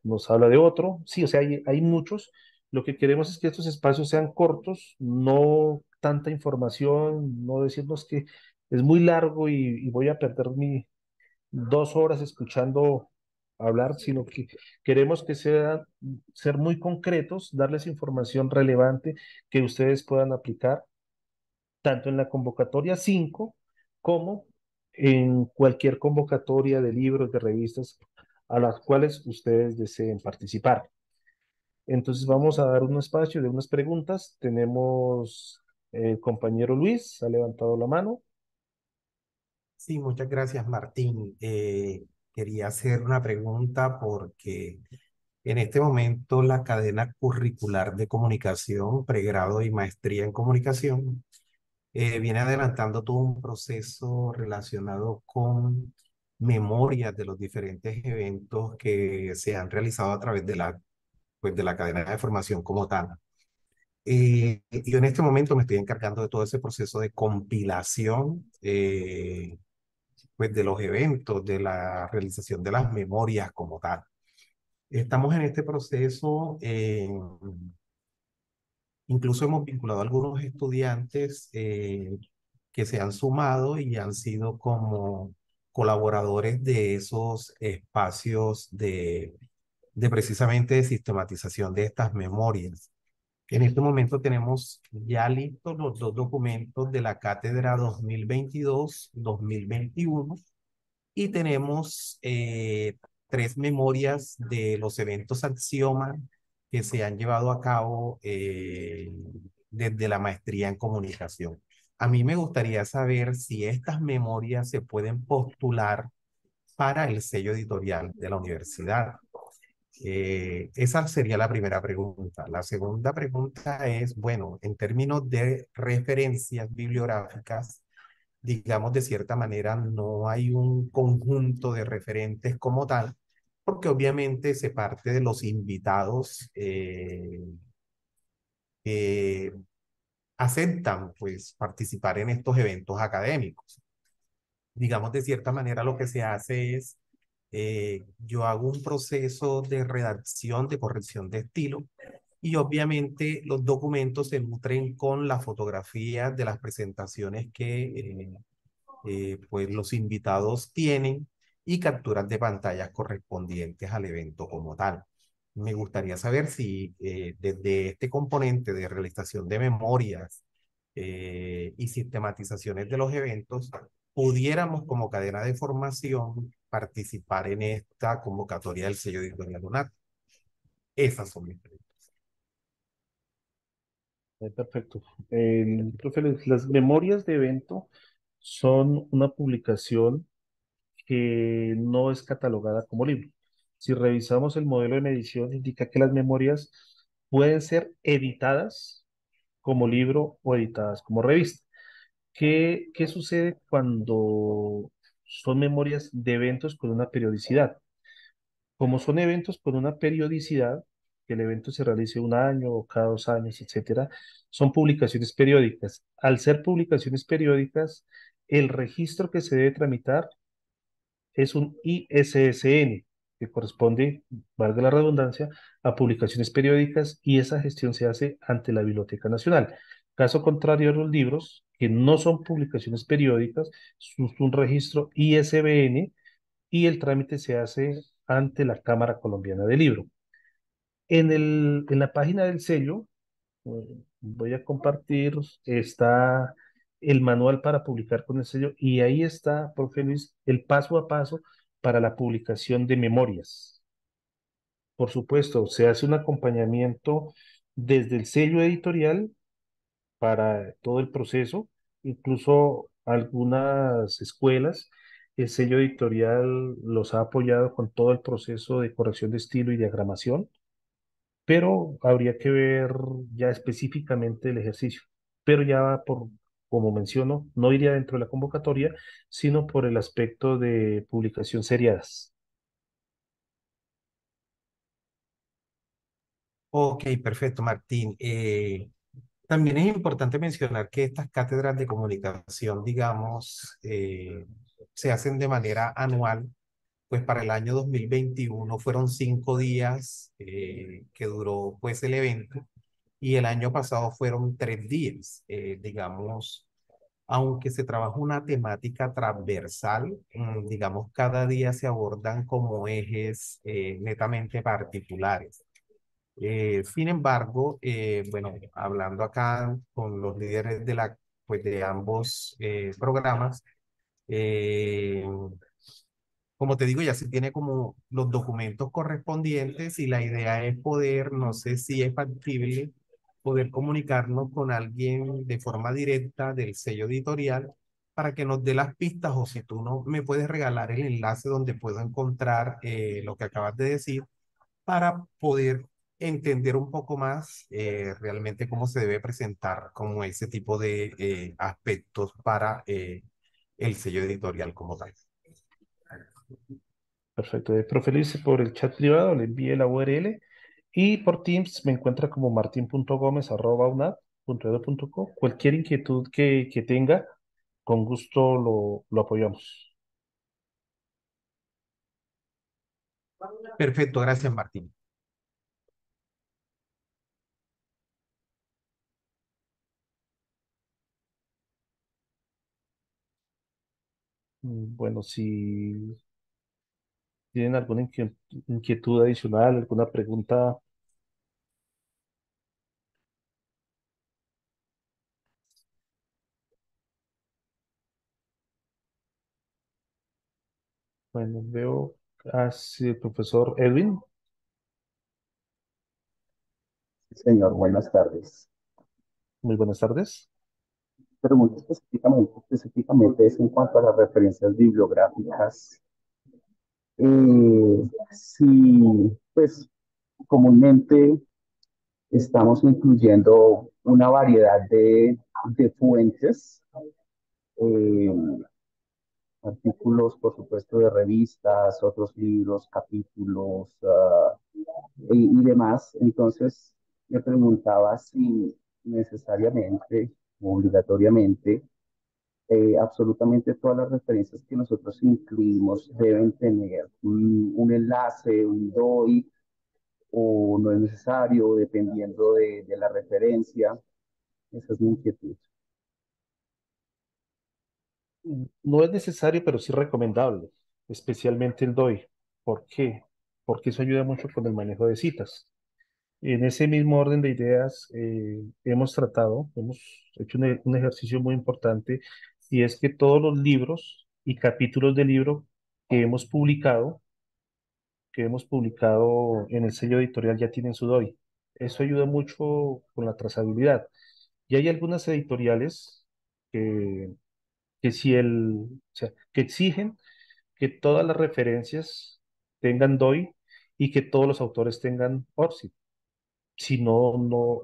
nos habla de otro. Sí, o sea, hay muchos, Lo que queremos es que estos espacios sean cortos, no tanta información, no decirnos que es muy largo y voy a perder mi 2 horas escuchando hablar, sino que queremos que sean, ser muy concretos, darles información relevante que ustedes puedan aplicar tanto en la convocatoria 5 como en cualquier convocatoria de libros, de revistas a las cuales ustedes deseen participar. Entonces vamos a dar un espacio de unas preguntas. Tenemos el compañero Luis, ha levantado la mano. Sí, muchas gracias, Martín. Quería hacer una pregunta porque en este momento la cadena curricular de comunicación, pregrado y maestría en comunicación, viene adelantando todo un proceso relacionado con memorias de los diferentes eventos que se han realizado a través pues, de la cadena de formación como tal. Yo en este momento me estoy encargando de todo ese proceso de compilación pues, de los eventos, de la realización de las memorias como tal. Estamos en este proceso, incluso hemos vinculado a algunos estudiantes que se han sumado y han sido como colaboradores de esos espacios de precisamente de sistematización de estas memorias. En este momento tenemos ya listos los dos documentos de la cátedra 2022-2021 y tenemos tres memorias de los eventos Axioma que se han llevado a cabo desde la maestría en comunicación. A mí me gustaría saber si estas memorias se pueden postular para el sello editorial de la universidad. Esa sería la primera pregunta. La segunda pregunta es, bueno, en términos de referencias bibliográficas, digamos, de cierta manera, no hay un conjunto de referentes como tal, porque obviamente se parte de los invitados que aceptan, pues, participar en estos eventos académicos. Digamos, de cierta manera, lo que se hace es, yo hago un proceso de redacción, de corrección de estilo, y obviamente los documentos se nutren con las fotografías de las presentaciones que pues los invitados tienen y capturas de pantallas correspondientes al evento como tal. Me gustaría saber si desde este componente de realización de memorias y sistematizaciones de los eventos, pudiéramos como cadena de formación participar en esta convocatoria del sello editorial UNAC. Esas son mis preguntas. Perfecto. Profe Luis, las memorias de evento son una publicación que no es catalogada como libro. Si revisamos el modelo de medición, indica que las memorias pueden ser editadas como libro o editadas como revista. ¿Qué sucede cuando son memorias de eventos con una periodicidad? Como son eventos con una periodicidad, que el evento se realice un año o cada 2 años, etcétera, son publicaciones periódicas. Al ser publicaciones periódicas, el registro que se debe tramitar es un ISSN, que corresponde, valga la redundancia, a publicaciones periódicas y esa gestión se hace ante la Biblioteca Nacional. Caso contrario a los libros, que no son publicaciones periódicas, es un registro ISBN y el trámite se hace ante la Cámara Colombiana del Libro. En la página del sello, voy a compartir, está el manual para publicar con el sello y ahí está, profe Luis, el paso a paso para la publicación de memorias. Por supuesto, se hace un acompañamiento desde el sello editorial para todo el proceso, incluso algunas escuelas, el sello editorial los ha apoyado con todo el proceso de corrección de estilo y diagramación, pero habría que ver ya específicamente el ejercicio. Pero ya por, como menciono, no iría dentro de la convocatoria, sino por el aspecto de publicación seriadas. Ok, perfecto, Martín. También es importante mencionar que estas cátedras de comunicación, digamos, se hacen de manera anual pues para el año 2021 fueron 5 días que duró pues el evento y el año pasado fueron 3 días. Digamos, aunque se trabaja una temática transversal, digamos, cada día se abordan como ejes netamente particulares. Sin embargo, bueno, hablando acá con los líderes pues de ambos programas, eh, como te digo, ya se tiene como los documentos correspondientes y la idea es poder, no sé si es factible, poder comunicarnos con alguien de forma directa del sello editorial para que nos dé las pistas o si tú no me puedes regalar el enlace donde puedo encontrar lo que acabas de decir para poder entender un poco más realmente cómo se debe presentar como ese tipo de aspectos para el sello editorial como tal. Perfecto. Profe Luis, por el chat privado le envíe la URL y por Teams me encuentra como martin.gomez@unap.edu.co. Cualquier inquietud que tenga, con gusto lo apoyamos. Perfecto, gracias Martín. Bueno, si tienen alguna inquietud adicional, alguna pregunta, bueno, veo así el profesor Edwin. Señor, buenas tardes. Muy buenas tardes. Pregunta específicamente es en cuanto a las referencias bibliográficas. Si, pues, comúnmente estamos incluyendo una variedad de fuentes, eh, artículos, por supuesto, de revistas, otros libros, capítulos, y demás. Entonces, me preguntaba si necesariamente, obligatoriamente, absolutamente todas las referencias que nosotros incluimos deben tener un enlace, un DOI, o no es necesario, dependiendo de la referencia. Esa es mi inquietud. No es necesario, pero sí recomendable, especialmente el DOI. ¿Por qué? Porque eso ayuda mucho con el manejo de citas. En ese mismo orden de ideas, hemos hecho un ejercicio muy importante y es que todos los libros y capítulos de libro que hemos publicado, que hemos publicado en el sello editorial ya tienen su DOI. Eso ayuda mucho con la trazabilidad. Y hay algunas editoriales que, o sea, que exigen que todas las referencias tengan DOI y que todos los autores tengan ORCID. Si no, no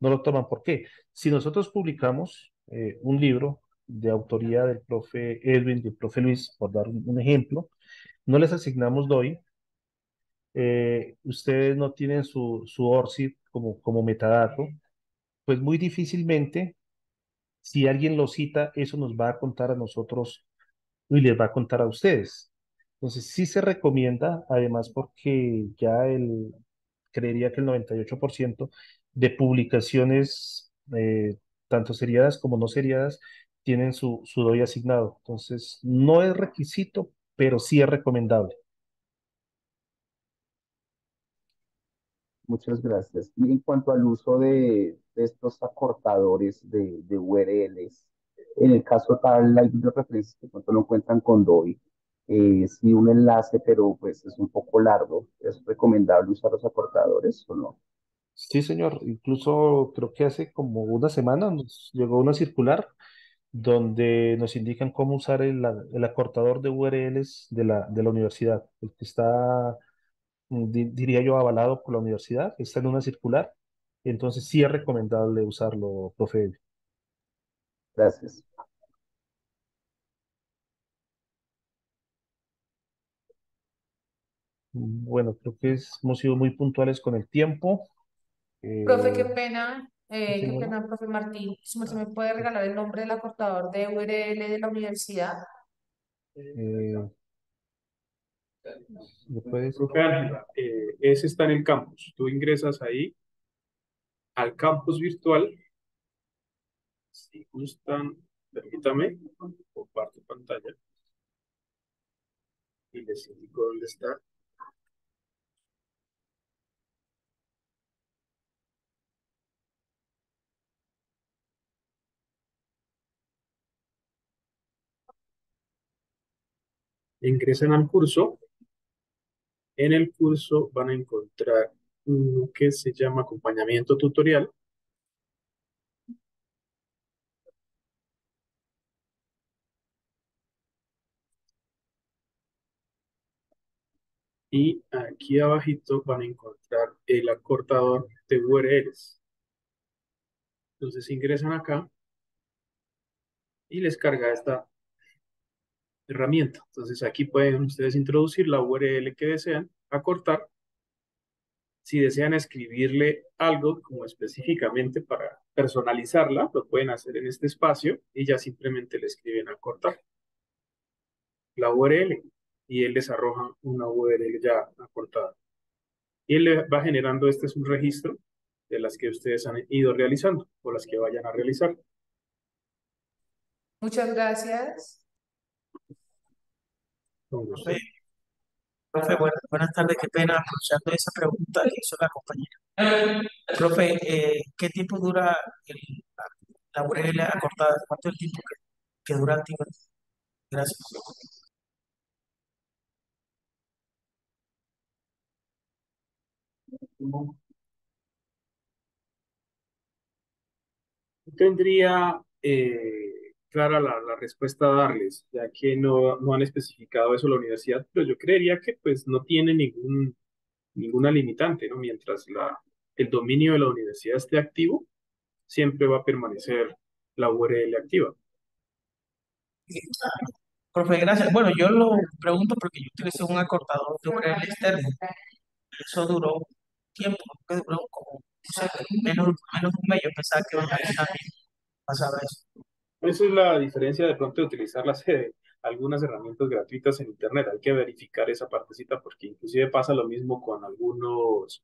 lo toman. ¿Por qué? Si nosotros publicamos un libro de autoría del profe Edwin y del profe Luis, por dar un ejemplo, no les asignamos DOI, ustedes no tienen su ORCID como metadato, pues muy difícilmente, si alguien lo cita, eso nos va a contar a nosotros y les va a contar a ustedes. Entonces, sí se recomienda, además porque ya creería que el 98% de publicaciones, tanto seriadas como no seriadas, tienen su DOI asignado. Entonces, no es requisito, pero sí es recomendable. Muchas gracias. Y en cuanto al uso de estos acortadores de URLs, en el caso tal, hay referencias que de pronto no cuentan con DOI. Sí, un enlace, pero pues es un poco largo. ¿Es recomendable usar los acortadores o no? Sí, señor. Incluso creo que hace como una semana nos llegó una circular donde nos indican cómo usar el acortador de URLs de la universidad, el que está, diría yo, avalado por la universidad, está en una circular. Entonces sí es recomendable usarlo, profe. Gracias. Bueno, creo que hemos sido muy puntuales con el tiempo. Profe, Eh, sí, qué señora. pena, profe Martín. ¿Se me puede regalar el nombre del acortador de URL de la universidad? Eh, ¿Me puedes? Profe Ángela, ese está en el campus. Tú ingresas ahí al campus virtual. Si gustan, permítame, comparto pantalla y les indico dónde está. Ingresan al curso. En el curso van a encontrar uno que se llama acompañamiento tutorial. Y aquí abajito van a encontrar el acortador de URLs. Entonces ingresan acá y les carga esta herramienta. Entonces aquí pueden ustedes introducir la URL que desean, acortar. Si desean escribirle algo como específicamente para personalizarla, lo pueden hacer en este espacio y ya simplemente le escriben acortar la URL y él les arroja una URL ya acortada. Y él le va generando, este es un registro de las que ustedes han ido realizando o las que vayan a realizar. Muchas gracias. Con gusto. Profe, profe, buenas tardes, qué pena aprovechando esa pregunta que hizo la compañera. Profe, ¿qué tiempo dura la URL acortada? ¿Cuánto es el tiempo que dura activa? Gracias. Tendría clara la respuesta a darles, ya que no han especificado eso la universidad, pero yo creería que pues no tiene ninguna limitante, ¿no? Mientras el dominio de la universidad esté activo, siempre va a permanecer la URL activa. Profe, gracias. Bueno, yo lo pregunto porque yo utilicé un acortador de URL externo. Eso duró tiempo, creo que duró como, no sé, menos de un mes. Yo pensaba que online también pasaba eso. Esa es la diferencia de pronto de utilizar algunas herramientas gratuitas en Internet. Hay que verificar esa partecita porque inclusive pasa lo mismo con algunos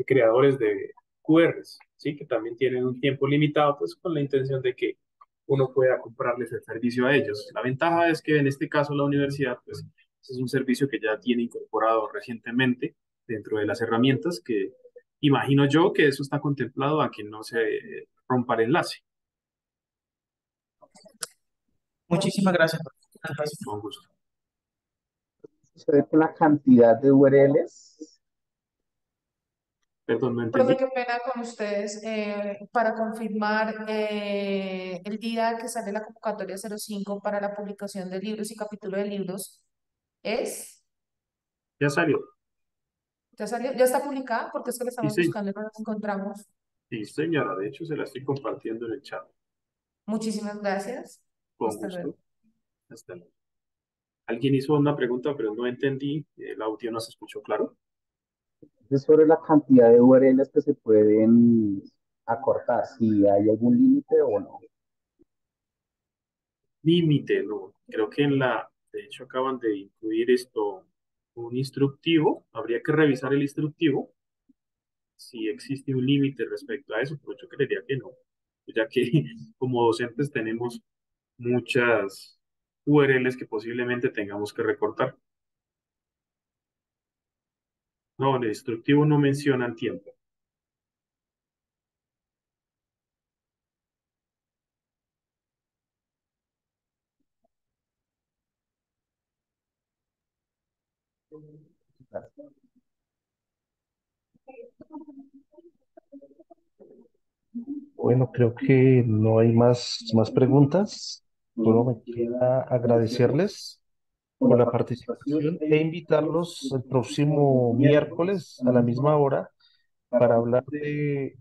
creadores de QRs, ¿sí? Que también tienen un tiempo limitado, pues con la intención de que uno pueda comprarles el servicio a ellos. La ventaja es que en este caso la universidad, pues es un servicio que ya tiene incorporado recientemente dentro de las herramientas que imagino yo que eso está contemplado a que no se rompa el enlace. Muchísimas gracias, profe. Con gusto. Sucede con la cantidad de URLs. Perdón, no Profe, entendí. qué pena con ustedes. Para confirmar, el día que sale la convocatoria 05 para la publicación de libros y capítulo de libros es, Ya salió. ¿ya salió? ¿Ya está publicada? Porque es que la Sí, estamos sí. buscando y no la encontramos. Sí, señora. De hecho, se la estoy compartiendo en el chat. Muchísimas gracias. Con Hasta luego. gusto. Hasta luego. Alguien hizo una pregunta, pero no entendí. El audio no se escuchó claro. Es sobre la cantidad de URLs que se pueden acortar, si hay algún límite o no. Límite, no. Creo que de hecho, acaban de incluir esto, un instructivo. Habría que revisar el instructivo si existe un límite respecto a eso, pero yo creería que no, ya que como docentes tenemos muchas URLs que posiblemente tengamos que recortar. No, el instructivo no menciona el tiempo. Bueno, creo que no hay más preguntas. Solo me queda agradecerles por la participación e invitarlos el próximo miércoles a la misma hora para hablar de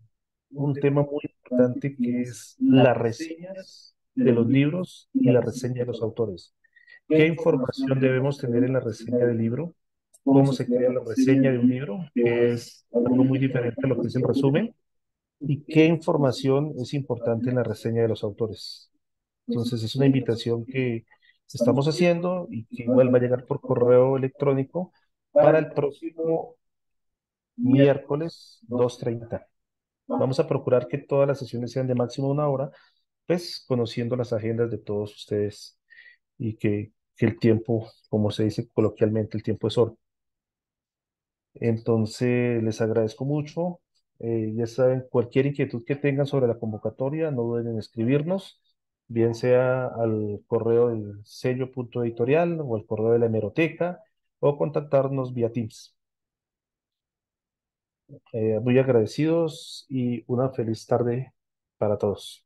un tema muy importante que es las reseñas de los libros y la reseña de los autores. ¿Qué información debemos tener en la reseña del libro? ¿Cómo se crea la reseña de un libro? Que es algo muy diferente a lo que es el resumen. ¿Y qué información es importante en la reseña de los autores? Entonces, es una invitación que estamos haciendo y que igual va a llegar por correo electrónico para el próximo miércoles 2:30. Vamos a procurar que todas las sesiones sean de máximo 1 hora, pues conociendo las agendas de todos ustedes y que el tiempo, como se dice coloquialmente, el tiempo es oro. Entonces, les agradezco mucho. Ya saben, cualquier inquietud que tengan sobre la convocatoria, no duden en escribirnos, bien sea al correo del sello.editorial o al correo de la hemeroteca o contactarnos vía Teams. Muy agradecidos y una feliz tarde para todos.